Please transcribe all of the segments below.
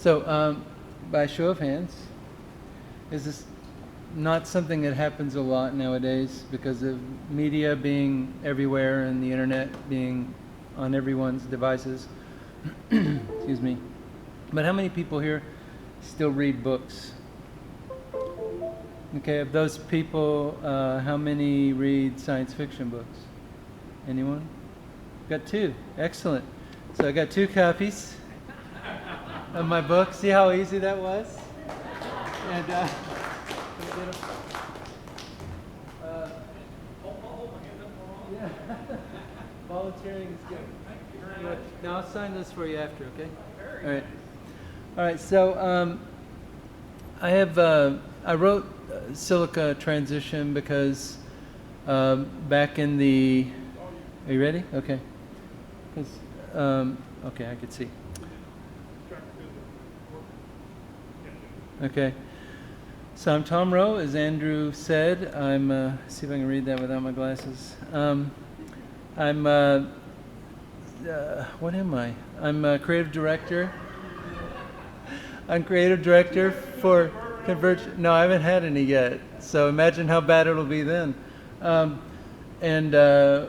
So, by show of hands, is this not something that happens a lot nowadays because of media being everywhere and the internet being on everyone's devices? Excuse me. But how many people here still read books? Okay, of those people, how many read science fiction books? Anyone? Got 2. Excellent. So I got 2 copies of my book. See how easy that was? And yeah. Volunteering is good. Now I'll sign this for you after, okay? All right. All right. So I wrote Silica Transition because back in the. Are you ready? Okay. Okay, I could see. Okay. So I'm Tom Rowe, as Andrew said. I'm, see if I can read that without my glasses. What am I? I'm a creative director. I'm creative director for Converge. No, I haven't had any yet. So imagine how bad it'll be then. And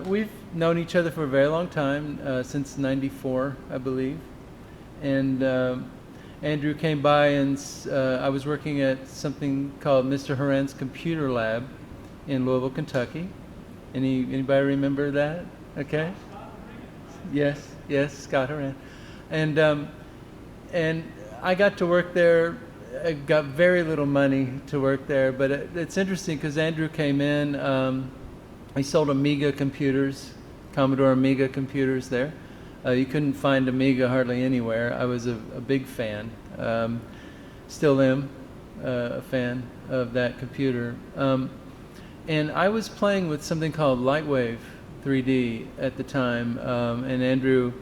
we've known each other for a very long time, since '94, I believe. And Andrew came by, and I was working at something called Mr. Horan's Computer Lab in Louisville, Kentucky. Anybody remember that? Okay. Yes, Scott Horan. And I got to work there. I got very little money to work there, but it's interesting because Andrew came in. He sold Amiga computers, Commodore Amiga computers there. You couldn't find Amiga hardly anywhere. I was a big fan. Still am a fan of that computer. And I was playing with something called Lightwave 3D at the time, and Andrew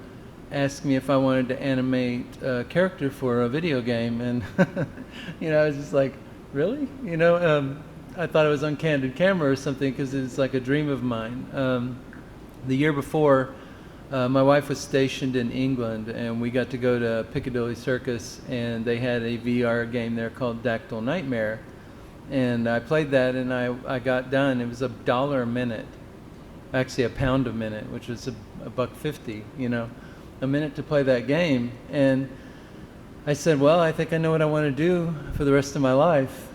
asked me if I wanted to animate a character for a video game, and I was just like, really? I thought it was on Candid Camera or something because it's like a dream of mine. The year before, my wife was stationed in England, and we got to go to Piccadilly Circus, and they had a VR game there called Dactyl Nightmare, and I played that, and I got done. It was $1 a minute, actually £1 a minute, which was $1.50, a minute to play that game. And I said, well, I think I know what I want to do for the rest of my life,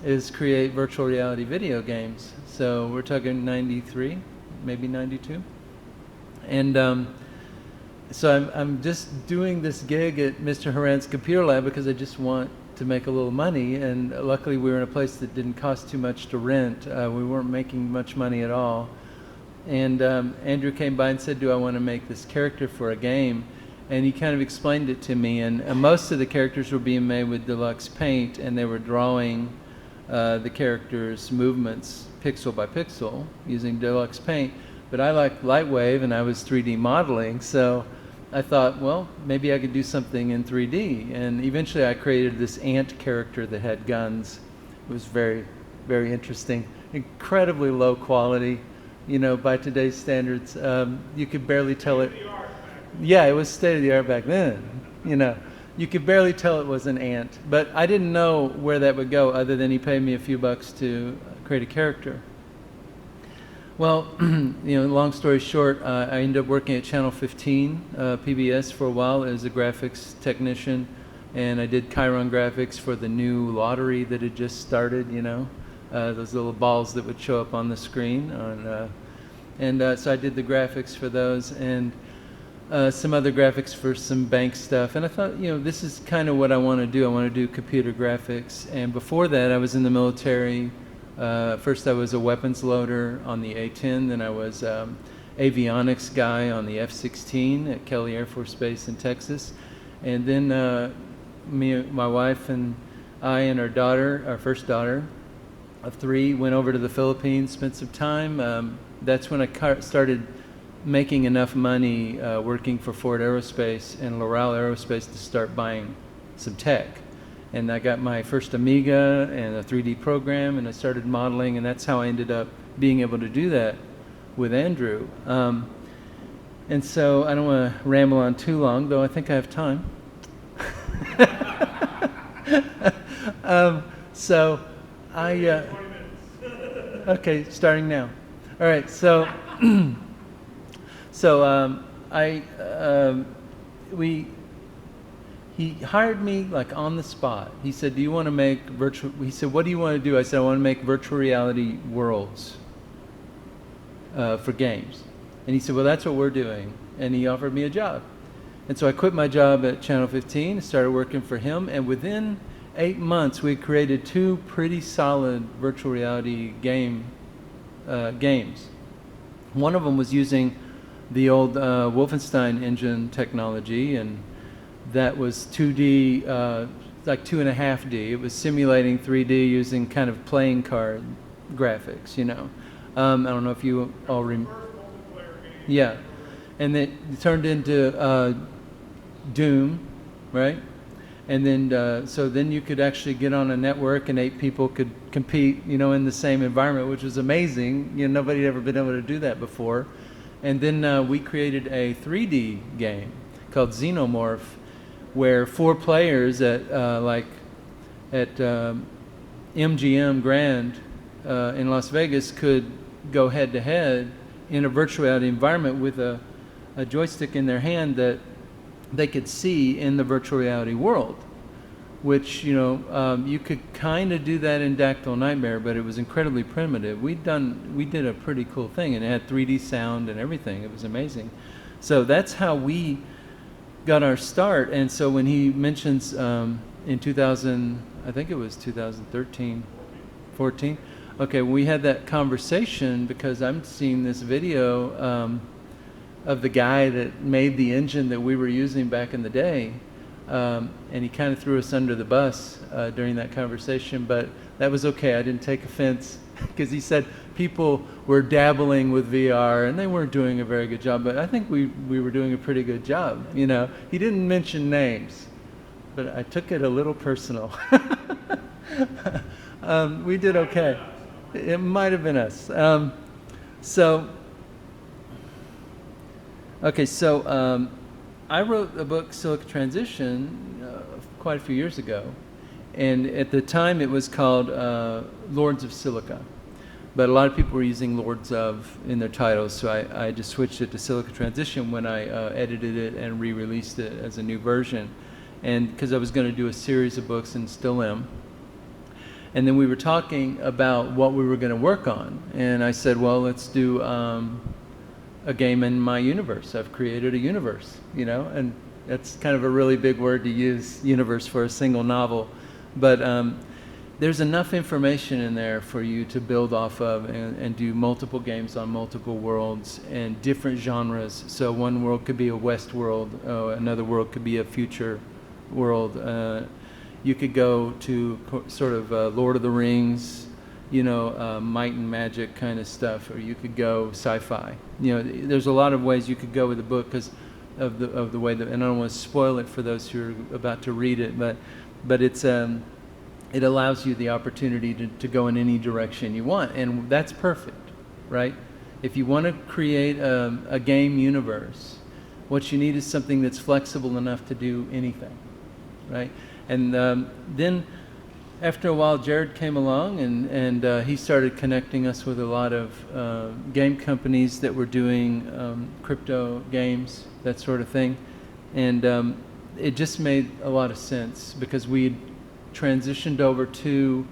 is create virtual reality video games. So we're talking 93, maybe 92. And so I'm just doing this gig at Mr. Horan's Computer Lab because I just want to make a little money. And luckily we were in a place that didn't cost too much to rent. We weren't making much money at all. And Andrew came by and said, do I want to make this character for a game? And he kind of explained it to me. And most of the characters were being made with deluxe paint, and they were drawing the characters' movements pixel by pixel using deluxe paint. But I like Lightwave, and I was 3D modeling, so I thought, well, maybe I could do something in 3D. And eventually I created this ant character that had guns. It was very, very interesting. Incredibly low quality, by today's standards. You could barely tell it. Yeah, it was state of the art back then, You could barely tell it was an ant. But I didn't know where that would go other than he paid me a few bucks to create a character. Well, long story short, I ended up working at Channel 15, PBS, for a while as a graphics technician, and I did Chiron graphics for the new lottery that had just started, those little balls that would show up on the screen. So I did the graphics for those, and some other graphics for some bank stuff. And I thought, this is kind of what I want to do. I want to do computer graphics. And before that, I was in the military. First I was a weapons loader on the A-10, then I was avionics guy on the F-16 at Kelly Air Force Base in Texas. And then my wife and I and our daughter, our first daughter of 3, went over to the Philippines, spent some time. That's when I started making enough money working for Ford Aerospace and Loral Aerospace to start buying some tech. And I got my first Amiga and a 3D program, and I started modeling, and that's how I ended up being able to do that with Andrew. And so I don't want to ramble on too long, though I think I have time. So I okay, starting now. All right, so so I we he hired me like on the spot. He said, "Do you want to make virtual?" He said, "What do you want to do?" I said, "I want to make virtual reality worlds for games." And he said, "Well, that's what we're doing." And he offered me a job. And so I quit my job at Channel 15, started working for him, and within 8 months we created 2 pretty solid virtual reality games. One of them was using the old Wolfenstein engine technology, and that was 2D, like 2.5D. It was simulating 3D using kind of playing card graphics, you know. I don't know if you all remember. Yeah, and it turned into Doom, right? And then, so then you could actually get on a network and 8 people could compete, you know, in the same environment, which was amazing. You know, nobody had ever been able to do that before. And then we created a 3D game called Xenomorph, where 4 players at MGM Grand in Las Vegas could go head to head in a virtual reality environment with a joystick in their hand that they could see in the virtual reality world, which, you know, you could kind of do that in Dactyl Nightmare, but it was incredibly primitive. We did a pretty cool thing, and it had 3D sound and everything. It was amazing. So that's how we got our start. And so when he mentions in 2000, I think it was 2013, 14. Okay, we had that conversation because I'm seeing this video of the guy that made the engine that we were using back in the day, and he kind of threw us under the bus during that conversation, but that was okay. I didn't take offense because he said people were dabbling with VR and they weren't doing a very good job, but I think we were doing a pretty good job. You know, he didn't mention names, but I took it a little personal. We did okay. It might have been us. So I wrote a book, Silica Transition, quite a few years ago, and at the time it was called Lords of Silica, but a lot of people were using Lords of in their titles, so I just switched it to Silica Transition when I edited it and re-released it as a new version, and because I was going to do a series of books and still am. And then we were talking about what we were going to work on, and I said, well, let's do a game in my universe. I've created a universe, you know, and that's kind of a really big word to use, universe, for a single novel. But there's enough information in there for you to build off of and do multiple games on multiple worlds and different genres. So one world could be a West world, another world could be a future world. You could go to sort of Lord of the Rings, you know, might and magic kind of stuff, or you could go sci-fi. You know, there's a lot of ways you could go with the book because of the way that, and I don't want to spoil it for those who are about to read it, but it's it allows you the opportunity to go in any direction you want, and that's perfect, right? If you want to create a game universe, what you need is something that's flexible enough to do anything, right? And then after a while, Jared came along, and he started connecting us with a lot of game companies that were doing crypto games, that sort of thing. And it just made a lot of sense because we transitioned over to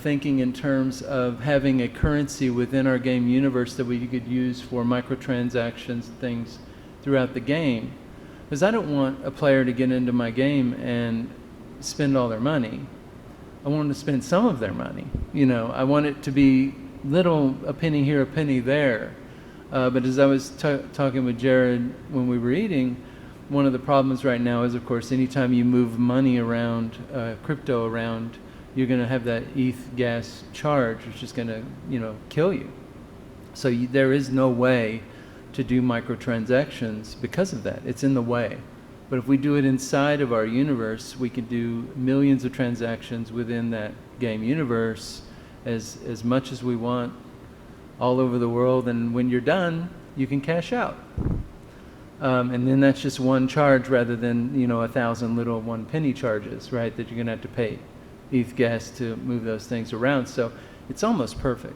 thinking in terms of having a currency within our game universe that we could use for microtransactions and things throughout the game. Because I don't want a player to get into my game and spend all their money. I want them to spend some of their money. You know, I want it to be a penny here, a penny there. But as I was talking with Jared when we were eating, one of the problems right now is, of course, anytime you move money around, crypto around, you're going to have that ETH gas charge, which is going to, you know, kill you. So there is no way to do microtransactions because of that. It's in the way. But if we do it inside of our universe, we can do millions of transactions within that game universe as much as we want all over the world. And when you're done, you can cash out. And then that's just one charge rather than, you know, 1,000 little 1 penny charges, right, that you're going to have to pay ETH gas to move those things around. So it's almost perfect,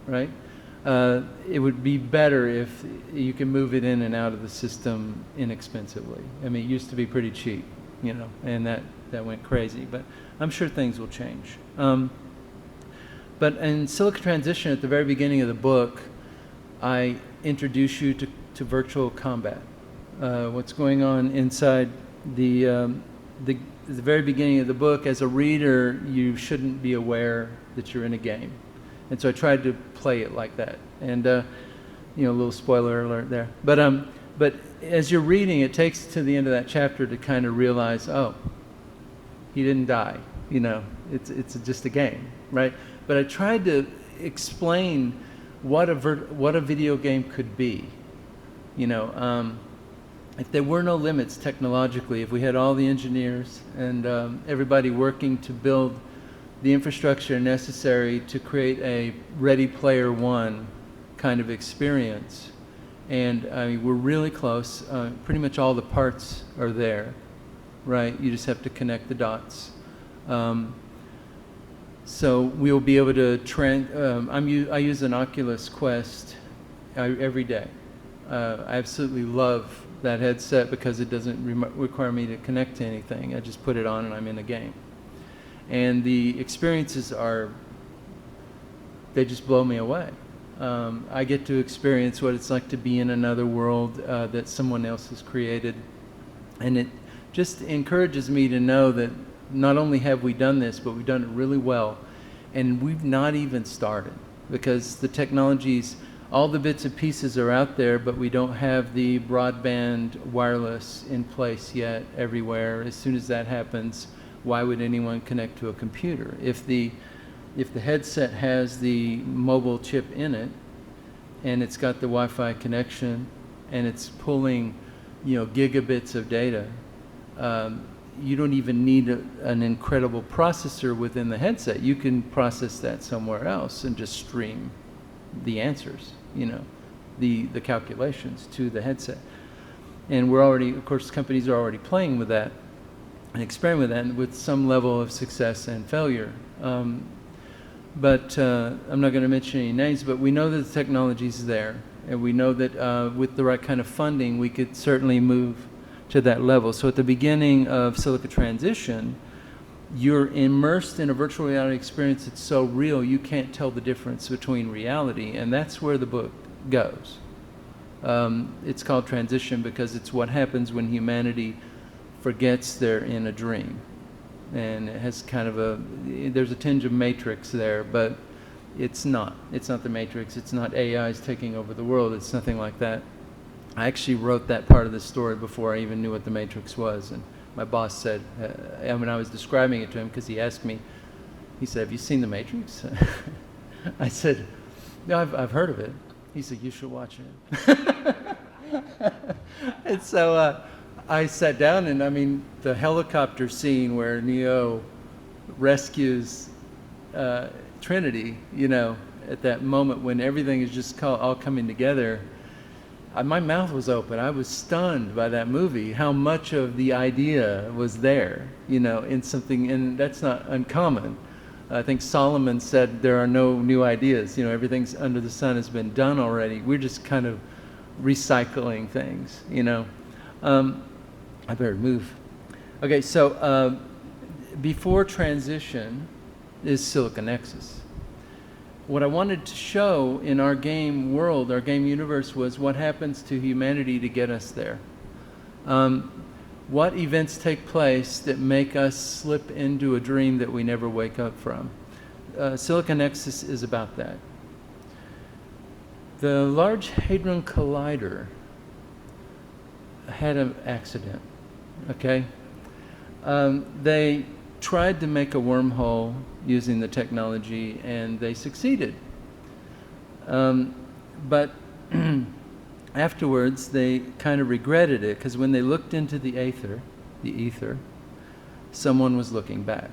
right? It would be better if you can move it in and out of the system inexpensively. I mean, it used to be pretty cheap, you know, and that went crazy. But I'm sure things will change. But in Silica Transition, at the very beginning of the book, I introduce you to virtual combat. What's going on inside the very beginning of the book. As a reader, you shouldn't be aware that you're in a game. And so I tried to play it like that. And, you know, a little spoiler alert there. But as you're reading, it takes to the end of that chapter to kind of realize, oh, he didn't die. You know, it's just a game, right? But I tried to explain what a video game could be. You know, if there were no limits technologically, if we had all the engineers and everybody working to build the infrastructure necessary to create a Ready Player One kind of experience, and I mean, we're really close. Pretty much all the parts are there, right? You just have to connect the dots. So we'll be able to I use an Oculus Quest every day. I absolutely love that headset because it doesn't require me to connect to anything. I just put it on and I'm in a game. And the experiences they just blow me away. I get to experience what it's like to be in another world that someone else has created. And it just encourages me to know that not only have we done this, but we've done it really well. And we've not even started because the technologies, all the bits and pieces are out there, but we don't have the broadband wireless in place yet everywhere. As soon as that happens, why would anyone connect to a computer? If the headset has the mobile chip in it and it's got the Wi-Fi connection and it's pulling, you know, gigabits of data, you don't even need an incredible processor within the headset. You can process that somewhere else and just stream the answers, you know, the calculations to the headset. And we're already, of course, companies are already playing with that and experimenting with that with some level of success and failure. But I'm not going to mention any names, but we know that the technology is there. And we know that with the right kind of funding, we could certainly move to that level. So at the beginning of Silica Transition, you're immersed in a virtual reality experience that's so real you can't tell the difference between reality, and that's where the book goes. It's called Transition because it's what happens when humanity forgets they're in a dream. And it has kind of there's a tinge of Matrix there, but it's not the Matrix. It's not AIs taking over the world. It's nothing like that. I actually wrote that part of the story before I even knew what the Matrix was. And my boss said, when I was describing it to him, because he asked me, he said, "Have you seen the Matrix?" I said, "No, I've heard of it." He said, "You should watch it." And so I sat down, and I mean, the helicopter scene where Neo rescues Trinity, you know, at that moment when everything is just all coming together, my mouth was open. I was stunned by that movie, how much of the idea was there, you know, in something, and that's not uncommon. I think Solomon said there are no new ideas, you know, everything's under the sun has been done already. We're just kind of recycling things, you know. I better move. Okay, so before Transition is Silica Nexus. What I wanted to show in our game world, our game universe, was what happens to humanity to get us there. What events take place that make us slip into a dream that we never wake up from? Silica Nexus is about that. The Large Hadron Collider had an accident, okay? They tried to make a wormhole using the technology, and they succeeded. But afterwards, they kind of regretted it, because when they looked into the ether, someone was looking back.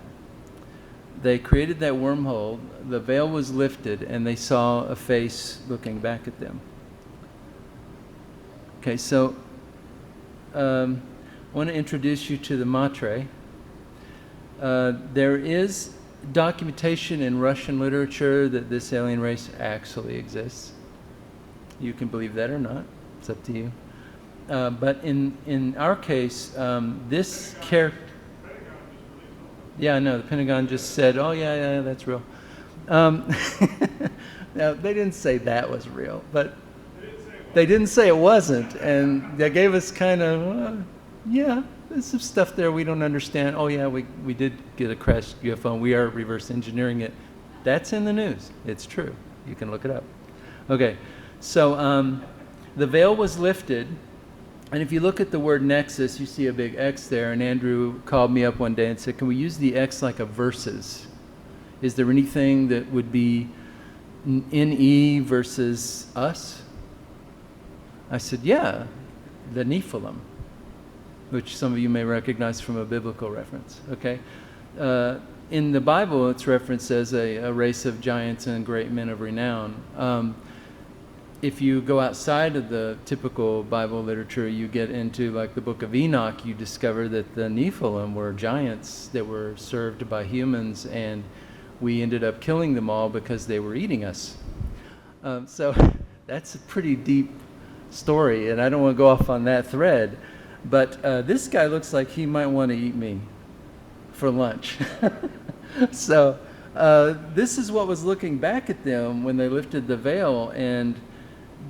They created that wormhole, the veil was lifted, and they saw a face looking back at them. Okay, so I want to introduce you to the matre. There is documentation in Russian literature that this alien race actually exists. You can believe that or not. It's up to you. But in our case, this character... Yeah, no, the Pentagon just said, oh, yeah, that's real. Now, they didn't say that was real, but they didn't say it wasn't. And they gave us kind of, yeah, there's some stuff there we don't understand. Oh, yeah, we did get a crashed UFO, and we are reverse engineering it. That's in the news. It's true. You can look it up. Okay, so the veil was lifted. And if you look at the word nexus, you see a big X there. And Andrew called me up one day and said, can we use the X like a versus? Is there anything that would be NE versus us? I said, yeah, the Nephilim, which some of you may recognize from a biblical reference. Okay, in the Bible, it's referenced as a race of giants and great men of renown. If you go outside of the typical Bible literature, you get into like the book of Enoch, you discover that the Nephilim were giants that were served by humans, and we ended up killing them all because they were eating us. So that's a pretty deep story, and I don't want to go off on that thread, but this guy looks like he might want to eat me for lunch. So this is what was looking back at them when they lifted the veil, and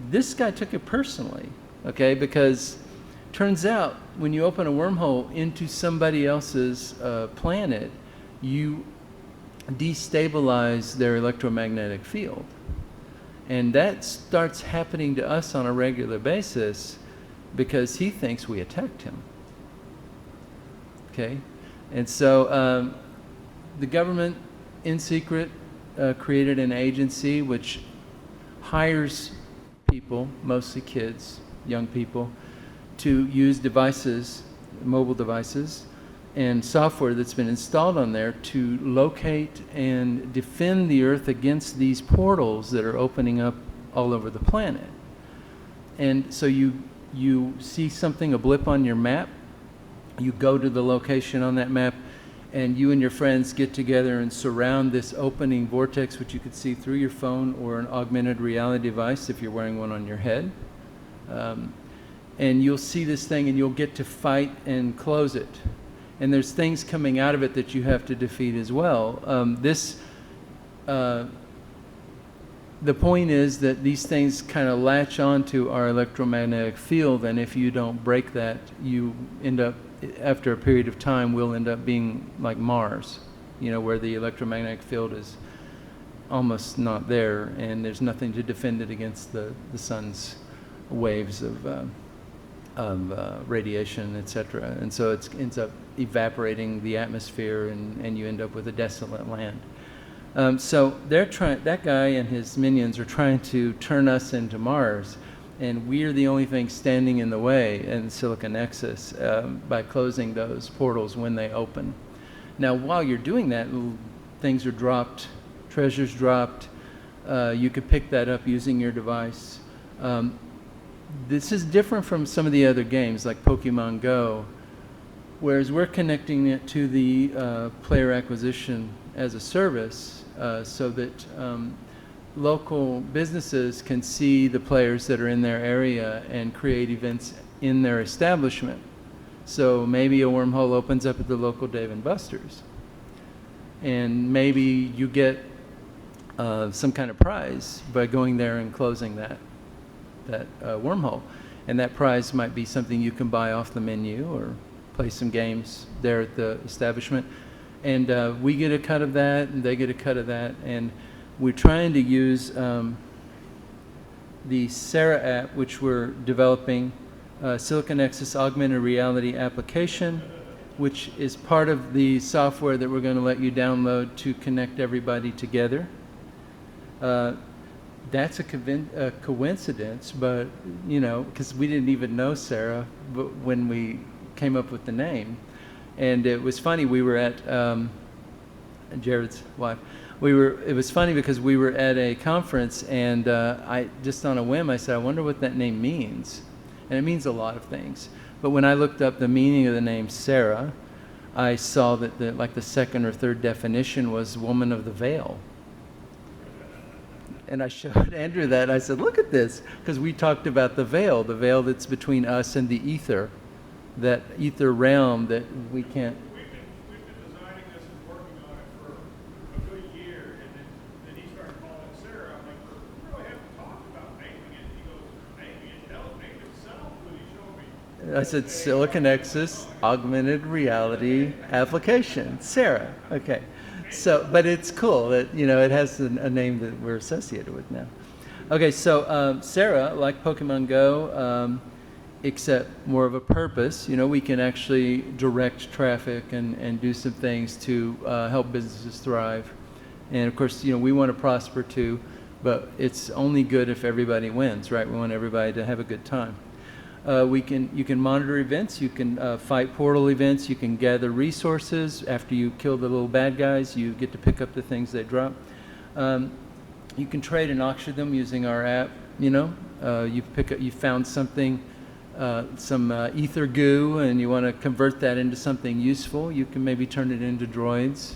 this guy took it personally, okay? Because turns out when you open a wormhole into somebody else's planet, you destabilize their electromagnetic field. And that starts happening to us on a regular basis because he thinks we attacked him. Okay? And so the government, in secret, created an agency which hires people, mostly kids, young people, to use devices, mobile devices, and software that's been installed on there to locate and defend the Earth against these portals that are opening up all over the planet. And so you see something, a blip on your map, you go to the location on that map, and you and your friends get together and surround this opening vortex, which you could see through your phone or an augmented reality device if you're wearing one on your head. And you'll see this thing and you'll get to fight and close it. And there's things coming out of it that you have to defeat as well. The point is that these things kind of latch onto our electromagnetic field, and if you don't break that, you end up, after a period of time, we'll end up being like Mars, you know, where the electromagnetic field is almost not there, and there's nothing to defend it against the sun's waves of radiation, etc. And so it ends up evaporating the atmosphere, and you end up with a desolate land. So they're trying. That guy and his minions are trying to turn us into Mars, and we are the only thing standing in the way in Silica Nexus by closing those portals when they open. Now, while you're doing that, things are dropped, treasures dropped. You could pick that up using your device. This is different from some of the other games like Pokemon Go, whereas we're connecting it to the player acquisition as a service so that local businesses can see the players that are in their area and create events in their establishment. So maybe a wormhole opens up at the local Dave & Buster's, and maybe you get some kind of prize by going there and closing that wormhole. And that prize might be something you can buy off the menu or play some games there at the establishment. And we get a cut of that, and they get a cut of that. And we're trying to use the Sarah app, which we're developing, Silica Nexus augmented reality application, which is part of the software that we're going to let you download to connect everybody together. That's a coincidence, but, you know, because we didn't even know Sarah when we came up with the name. And it was funny, we were at Jared's wife. It was funny because we were at a conference, and I just on a whim I said, I wonder what that name means. And it means a lot of things. But when I looked up the meaning of the name Sarah, I saw that like the second or third definition was woman of the veil. And I showed Andrew that. I said, look at this, because we talked about the veil that's between us and the ether, that ether realm that we can't. We've been designing this and working on it for a good year, and then he started calling Sarah. I'm like, we really haven't talked about naming it. He goes, naming it? Hell, name itself. Will you show me? I said, Silica Nexus augmented reality application. Sarah. Okay. So, but it's cool that, you know, it has a name that we're associated with now. Okay, so Sarah, like Pokemon Go, except more of a purpose, you know, we can actually direct traffic and do some things to help businesses thrive. And of course, you know, we want to prosper too, but it's only good if everybody wins, right? We want everybody to have a good time. You can monitor events, you can fight portal events, you can gather resources. After you kill the little bad guys, you get to pick up the things they drop. You can trade and auction them using our app. You know, you found something, some ether goo, and you want to convert that into something useful. You can maybe turn it into droids.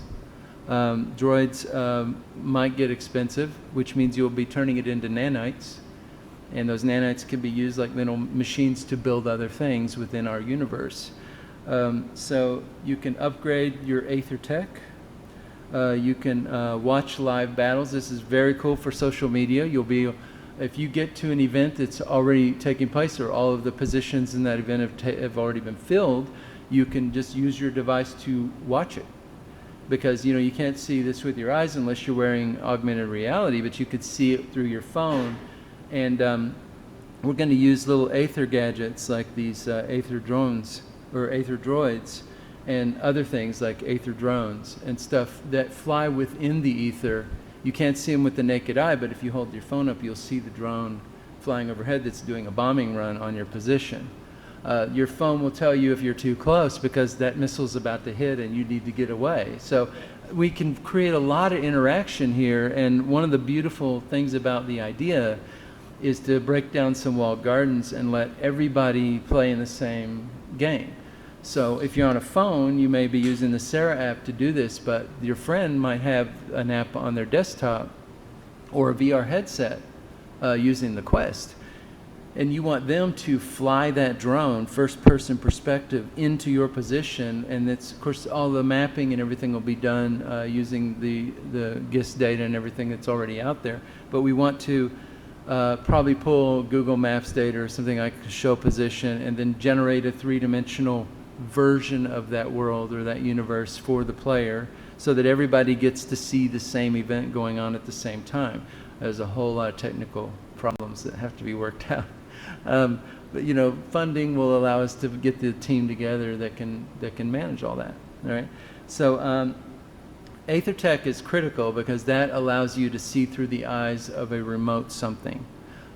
Droids might get expensive, which means you'll be turning it into nanites. And those nanites can be used like little machines to build other things within our universe. So you can upgrade your Aether tech. You can watch live battles. This is very cool for social media. If you get to an event that's already taking place, or all of the positions in that event have already been filled, you can just use your device to watch it. Because, you know, you can't see this with your eyes unless you're wearing augmented reality, but you could see it through your phone. And we're going to use little Aether gadgets like these Aether drones or Aether droids, and other things like Aether drones and stuff that fly within the ether. You can't see them with the naked eye, but if you hold your phone up, you'll see the drone flying overhead that's doing a bombing run on your position. Your phone will tell you if you're too close because that missile's about to hit and you need to get away. So we can create a lot of interaction here, and one of the beautiful things about the idea is to break down some walled gardens and let everybody play in the same game. So if you're on a phone, you may be using the Sarah app to do this, but your friend might have an app on their desktop or a VR headset using the Quest. And you want them to fly that drone, first-person perspective, into your position. And it's, of course, all the mapping and everything will be done using the GIS data and everything that's already out there. But we want to probably pull Google Maps data or something like to show position, and then generate a three-dimensional version of that world or that universe for the player, so that everybody gets to see the same event going on at the same time. There's a whole lot of technical problems that have to be worked out. But you know, funding will allow us to get the team together that can manage all that. All right. So Aether tech is critical because that allows you to see through the eyes of a remote something.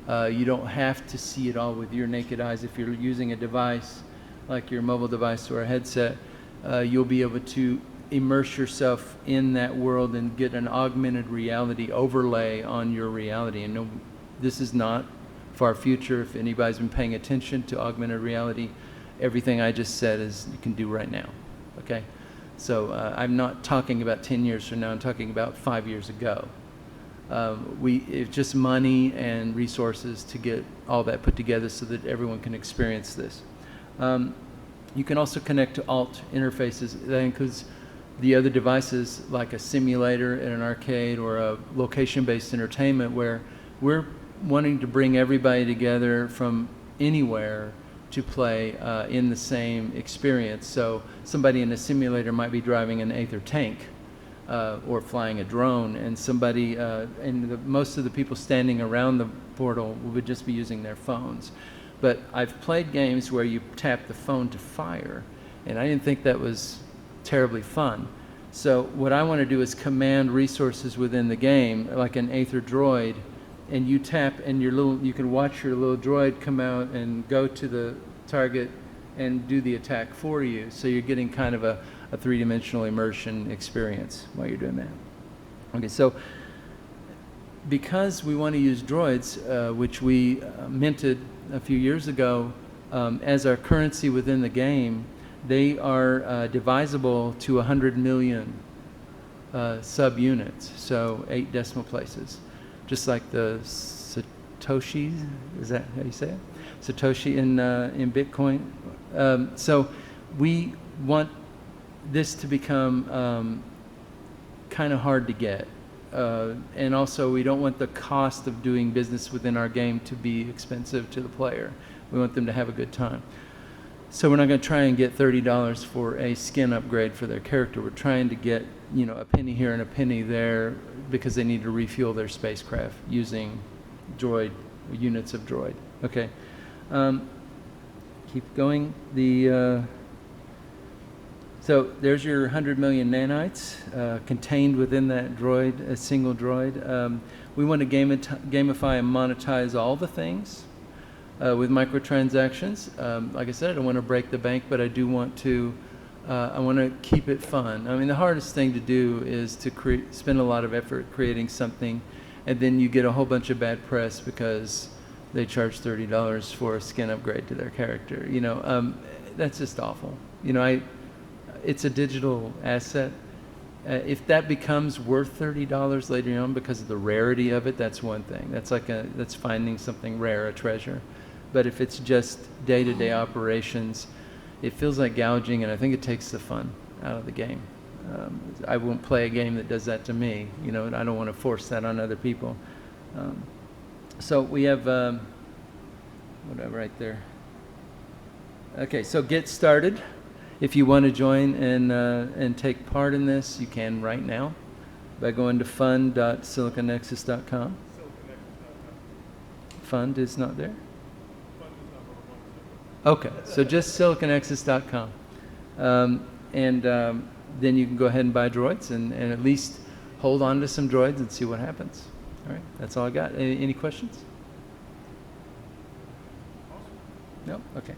You don't have to see it all with your naked eyes. If you're using a device like your mobile device or a headset, you'll be able to immerse yourself in that world and get an augmented reality overlay on your reality. And no, this is not far future. If anybody's been paying attention to augmented reality, everything I just said is you can do right now. Okay? So I'm not talking about 10 years from now, I'm talking about 5 years ago. It's just money and resources to get all that put together so that everyone can experience this. You can also connect to alt interfaces. That includes the other devices like a simulator in an arcade or a location-based entertainment, where we're wanting to bring everybody together from anywhere to play in the same experience. So somebody in a simulator might be driving an Aether tank or flying a drone, and somebody, most of the people standing around the portal would just be using their phones. But I've played games where you tap the phone to fire, and I didn't think that was terribly fun. So what I want to do is command resources within the game, like an Aether droid, and you tap, and you can watch your little droid come out and go to the target and do the attack for you. So you're getting kind of a three-dimensional immersion experience while you're doing that. Okay, so because we want to use droids, which we minted a few years ago as our currency within the game, they are divisible to 100 million subunits, so 8 decimal places, just like the Satoshi, is that how you say it? Satoshi in Bitcoin. So we want this to become kind of hard to get. And also we don't want the cost of doing business within our game to be expensive to the player. We want them to have a good time. So we're not going to try and get $30 for a skin upgrade for their character. We're trying to get, you know, a penny here and a penny there because they need to refuel their spacecraft using droid, units of droid. Okay. Keep going. So there's your 100 million nanites contained within that droid, a single droid. We want to gamify and monetize all the things with microtransactions. Like I said, I don't want to break the bank, but I do want to. I want to keep it fun. I mean, the hardest thing to do is to spend a lot of effort creating something, and then you get a whole bunch of bad press because they charge $30 for a skin upgrade to their character. You know, that's just awful. You know, it's a digital asset. If that becomes worth $30 later on because of the rarity of it, that's one thing. That's finding something rare, a treasure. But if it's just day-to-day operations, it feels like gouging, and I think it takes the fun out of the game. I won't play a game that does that to me, you know, and I don't want to force that on other people. So we have whatever right there. Okay, so get started. If you want to join and take part in this, you can right now by going to fund.silicanexus.com. Fund is not there? Okay, so just silicanexus.com. Then you can go ahead and buy droids and at least hold on to some droids and see what happens. All right, that's all I got. Any questions? No? Okay.